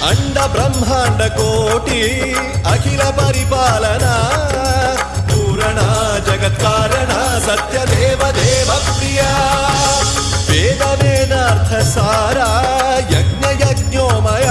అండ బ్రహ్మాండ కోటి అఖిల పరిపాలన పూరణ జగత్కారణ సత్యదేవ దేవ ప్రియ వేద వేదార్థ సారా యజ్ఞ యజ్ఞోమయ